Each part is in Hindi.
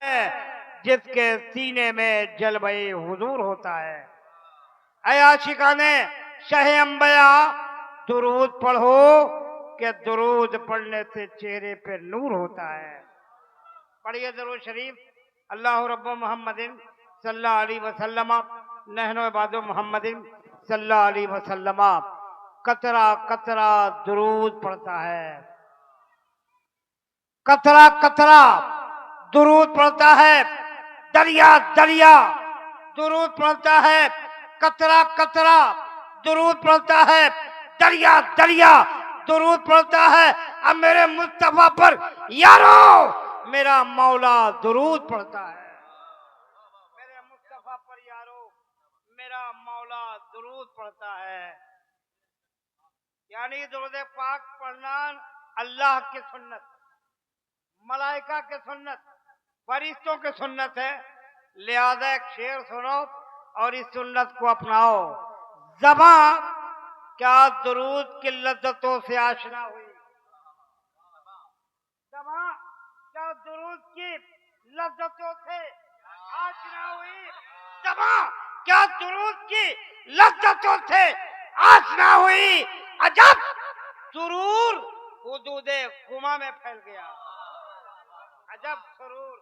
है जिसके सीने में जलवे हुजूर होता है। ऐ आशिकाने शाह अंबिया दुरूद पढ़ो कि दुरूद पढ़ने से चेहरे पे नूर होता है। पढ़िए दुरूद शरीफ। अल्लाह रब्बु मुहम्मदिन सल्लल्लाहु अलैहि वसल्लम नहनु इबादु मुहम्मदिन सल्लल्लाहु अलैहि वसल्लम। कतरा कतरा दुरूद पढ़ता है, कतरा कतरा दुरूद पढ़ता है, दरिया दरिया दुरूद पढ़ता है, कतरा कतरा दुरूद पढ़ता है, दरिया दरिया दुरूद पढ़ता है। अब मेरे मुस्तफा पर यारो मेरा मौला दुरूद पढ़ता है। मेरे मुस्तफा पर यारो मेरा मौला दुरूद पढ़ता है। यानी दुरूद पाक पढ़ना अल्लाह की सुन्नत, मलाइका की सुन्नत, फरिश्तों की सुन्नत है। लिहाजा एक शेर सुनो और इस सुन्नत को अपनाओ। ज़बां क्या दुरूद की लज्जतों से आशना हुई, ज़बां क्या दुरूद की लज्जतों से आशना हुई, ज़बां क्या दुरूद की लज्जतों से आशना हुई। अजब सुरूर हुदूदे गुमा में फैल गया, अजब सुरूर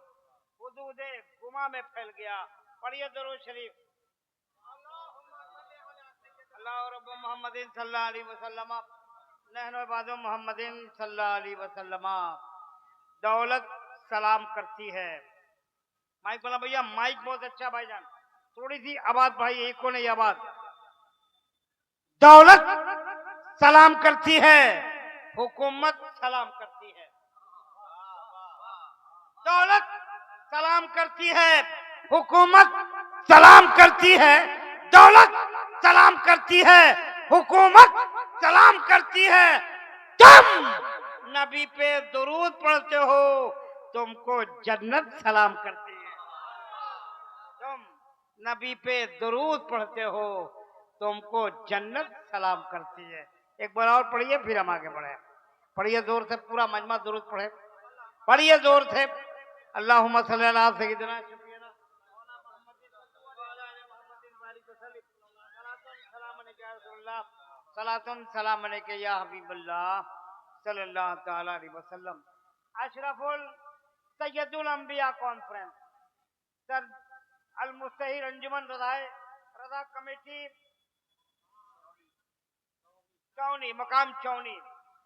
हुदूदे गुमा में फैल गया। पढ़िए दुरूद शरीफ। अल्लाह रब्बु मुहम्मदिन सल्लल्लाहु अलैहि वसल्लम नहनु इबादु मुहम्मदिन सल्लल्लाहु अलैहि वसल्लम। दौलत सलाम करती है। माइक बोला भैया, माइक बहुत अच्छा भाईजान, थोड़ी सी आवाज भाई, एक को नहीं आवाज। दौलत सलाम करती है, हुकूमत सलाम करती है। दौलत सलाम करती है, हुकूमत सलाम करती है। दौलत सलाम करती है, हुकूमत सलाम करती है। तुम नबी पे दुरूद पढ़ते हो, तुमको जन्नत सलाम करती है। तुम नबी पे दुरूद पढ़ते हो, तुमको जन्नत सलाम करती है। एक बार और पढ़िए, फिर हम आगे बढ़े। पढ़िए जोर से, पूरा मजमा दुरूद पढ़े। पढ़िए जोर से। अल्लाहुम्मा सल्ली अला सय्यिदिना सलातुन सलाम अलैका या हबीबल्लाह सल्लल्लाहु तआला अलैहि वसल्लम। अशरफुल सैयदुल अंबिया कॉन्फ्रेंस सर अल मुस्तहिर अंजुमन रजा कमेटी चौनी, मकाम चौनी।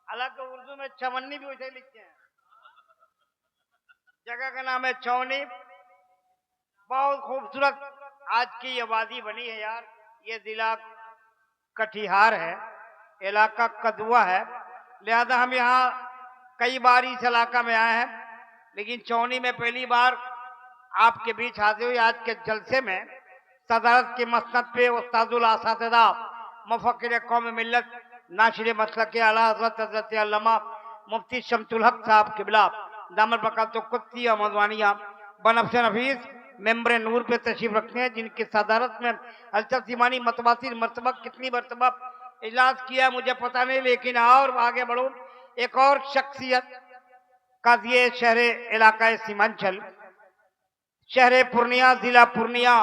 हालांकि उर्दू में चवन्नी भी वैसे लिखते हैं। जगह का नाम है चौनी। बहुत खूबसूरत आज की ये वादी बनी है यार। ये जिला कटिहार है, इलाका कदुआ है। लिहाजा हम यहाँ कई बार इस इलाका में आए हैं, लेकिन चौनी में पहली बार आपके बीच हाजिर हुई। आज के जलसे में सदारत की मसनद पे उस्तादुल असातिज़ा मुफक्किर कौम मिल्लत नाशिर मसलक आला हज़रत हज़रत अल्लामा मुफ्ती शम्सुल हक साहब किबला दामद बरकातुहु कुद्सी व मज़वानिया बनफ्स नफीस मेंबर नूर पे तशरीफ रखते हैं, जिनकी सदारत में हजरत ईमानी मतवासिर मरतबा कितनी मरतबा इजलास किया मुझे पता नहीं, लेकिन और आगे बढ़ो। एक और शख्सियत काज़ी शहर इलाका सीमांचल शहर पूर्णिया जिला पूर्णिया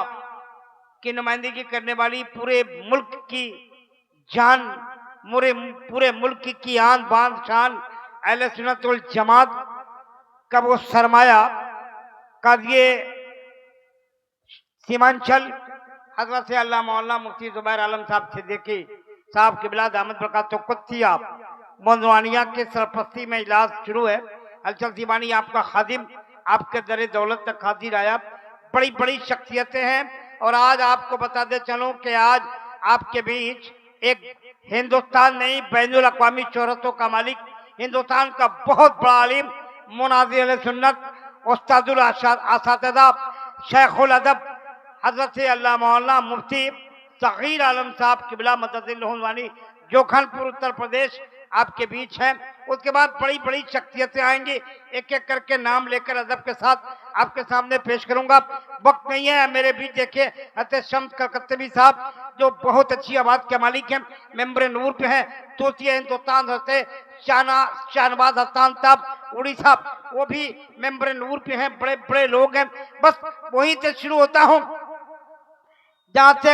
की नुमाइंदगी करने वाली पूरे मुल्क की जान, पूरे मुल्क की आन बान शान अहले सुन्नत वल जमात का वो सरमाया काज़ी सीमांचल हजरत अल्लाह मौलाना मुफ्ती जुबैर आलम साहब सिद्दीकी साहब किबला दामद बरकातुहु कुद्सिया मज़वानिया के सरपरस्ती में इजलास शुरू है। हलचल दीवानी आपका खादिम आपके दरे दौलत तक हाजिर आया। बड़ी बड़ी शख्सियतें हैं और आज आपको बताते चलूं कि आज आपके बीच एक हिंदुस्तान नहीं बैनुल अक़वामी शोहरतों का मालिक, हिंदुस्तान का बहुत बड़ा आलिम, मुनाज़िर अहले सुन्नत, उस्तादुल असातिज़ा, शेखुल अदब हजरत अल्लाह मौलाना मुफ्ती सगीर आलम साहब किबला मददिल्लाहुवानी जोखनपुर उत्तर प्रदेश आपके बीच है। उसके बाद बड़ी बड़ी शख्सियतें आएंगी, एक एक करके नाम लेकर अदब के साथ आपके सामने पेश करूंगा। वक्त नहीं है। मेरे बीच देखिए हजरत शम्स कलकत्तवी साहब जो बहुत अच्छी आवाज के मालिक हैं, मेंबर नूर पे हैं, तोतिया हिंदुस्तान हजरत शाहनवाज हसन साहब उड़ीसा, वो भी मेंबर नूर पे हैं, बड़े बड़े लोग हैं। बस वहीं से शुरू होता हूँ जहाँ से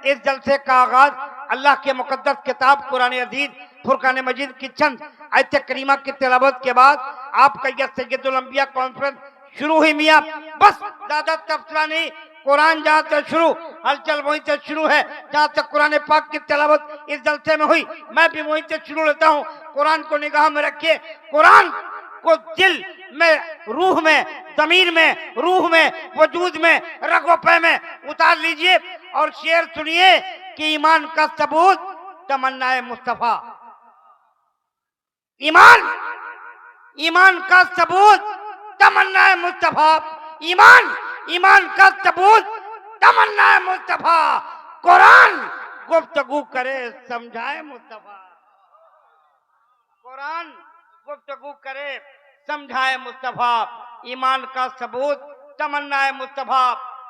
इस जलसे का आगाज अल्लाह के मुकद्दस किताब कुरान अजीज फुरकान मजीद की चंद आयत करीमा की तिलावत के बाद आपका यह सैयदुल अंबिया कॉन्फ्रेंस शुरू हुई मियाँ। बस ज्यादा तबसरा नहीं, कुरान जहाँ से शुरू हलचल वहीं से शुरू है। जहाँ तक कुरान पाक की तिलावत इस जलसे में हुई, मैं भी वहीं से शुरू लेता हूँ। कुरान को निगाह में रखिए, कुरान को दिल में, रूह में, जमीर में, रूह में, वजूद में, रगो पे में उतार लीजिए और शेर सुनिए कि ईमान का सबूत तमन्नाए मुस्तफा। ईमान का सबूत तमन्नाए मुस्तफा। ईमान का सबूत तमन्नाए मुस्तफा। कुरान गुफ्तगू करे समझाए मुस्तफा। कुरान गुफ्तगू करे समझाए मुस्तफा। ईमान का सबूत तमन्नाए मुस्तफा।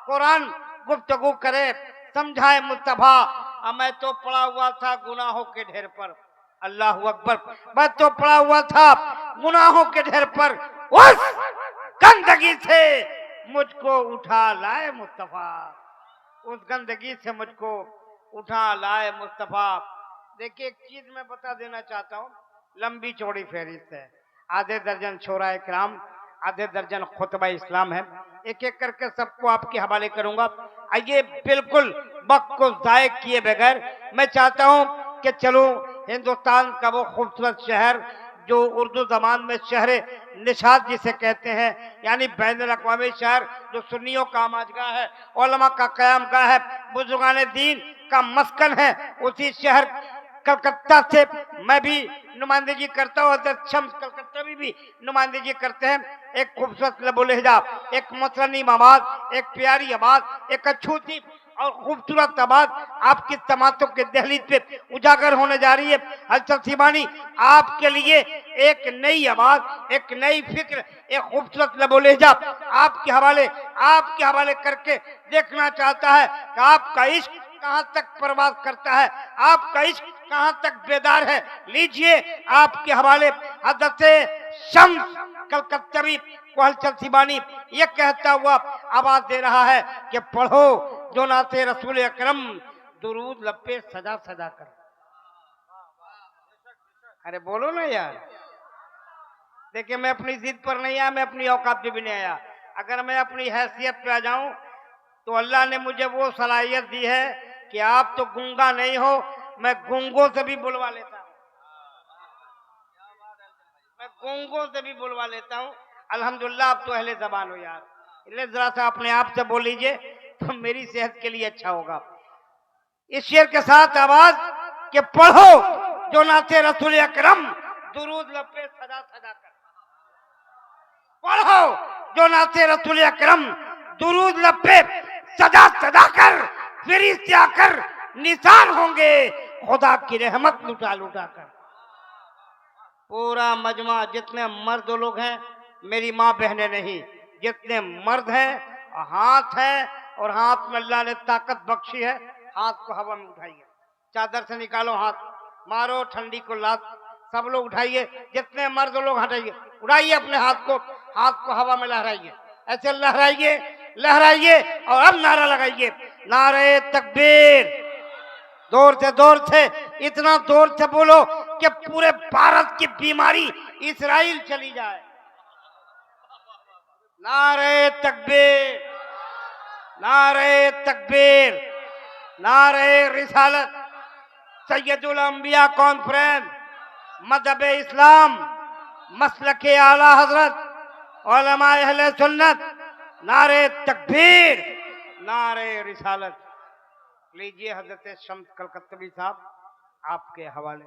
कुरान गुफ्तगू करे समझाए मुस्तफा। मैं तो पड़ा हुआ था गुनाहों के ढेर पर, अल्लाह अकबर, मैं तो पड़ा हुआ था गुनाहों के ढेर पर, उस गंदगी से मुझको उठा लाए मुस्तफा। उस गंदगी से मुझको उठा लाए मुस्तफा। देखिए एक चीज मैं बता देना चाहता हूँ, लंबी चौड़ी फहरिस्त है, आधे दर्जन शोरा इकराम, आधे दर्जन खुतबा इस्लाम है, एक एक करके सबको आपके हवाले करूंगा। आइए बिल्कुल वक्त को जायक किए बगैर मैं चाहता हूं कि चलो हिंदुस्तान का वो खूबसूरत शहर जो उर्दू जबान में शहर निशात जिसे कहते हैं, यानी बैनुल अक़वामी शहर जो सुन्नियों का आमाजगाह है, उलमा का क़याम गाह है, बुजुर्गान दीन का मस्कन है, उसी शहर कलकत्ता से मैं भी नुमाइंदगी करता हूँ। शम्स कलकत्ता भी नुमाइंदगी करते हैं। एक खूबसूरत लबुल लहजा, एक मुतरन्नी आवाज, एक प्यारी आवाज, एक अछूती और खूबसूरत आवाज आपकी तमातों के दहलीज पे उजागर होने जा रही है। हलचल सीमानी आपके लिए एक नई आवाज, एक नई फिक्र, एक खूबसूरत लबुल लहजा आपके हवाले करके देखना चाहता है कि आपका इश्क कहां तक परवाज करता है, आपका इश्क कहां तक बेदार है। लीजिए आपके हवाले हज़रत शम्स कलकत्तवी को हलचल सीबानी ये कहता हुआ आवाज दे रहा है कि पढ़ो जो नाते रसूल अकरम दुरूद लपे सजा सजा कर। अरे बोलो ना यार। देखिए मैं अपनी जिद पर नहीं आया, मैं अपनी औकात पे भी नहीं आया। अगर मैं अपनी हैसियत पे आ जाऊं तो अल्लाह ने मुझे वो सलाहियत दी है कि आप तो गूंगा नहीं हो, मैं गूंगों से भी बुलवा लेता हूँ, मैं गूंगों से भी बुलवा लेता हूँ। अल्हम्दुलिल्लाह आप तो अहले ज़बान हो यार, इसलिए जरा सा अपने आप से बोल लीजिए तो मेरी सेहत के लिए अच्छा होगा। इस शेर के साथ आवाज के पढ़ो जो नाते रसूल अकरम दुरूद लपे सजा सजा कर। पढ़ो जो नाते रसूल अकरम दुरूद लपे सजा सजा कर, फरिश्ते आकर निशान होंगे खुदा की रहमत लुटा लुटा कर। पूरा मजमा जितने मर्द लोग हैं, मेरी माँ बहनें नहीं, जितने मर्द हैं हाथ है और हाथ में अल्लाह ने ताकत बख्शी है, हाथ को हवा में उठाइए, चादर से निकालो हाथ, मारो ठंडी को लात, सब लोग उठाइए, जितने मर्द लोग हटाइए, उड़ाइए अपने हाथ को हवा में लहराइए, ऐसे लहराइए लहराइए और अब नारा लगाइए, नारे तकबीर। जोर से इतना जोर से बोलो कि पूरे भारत की बीमारी इस्राइल चली जाए। नारे तकबीर, नारे तकबीर, नारे रिसालत। सैयदुल अंबिया कॉन्फ्रेंस, मजहब इस्लाम, मसलके आला हजरत, उलमा अहले सुन्नत, नारे तकबीर, नारे रिसालत। लीजिए हजरत शम्स कलकत्तवी साहब आपके हवाले।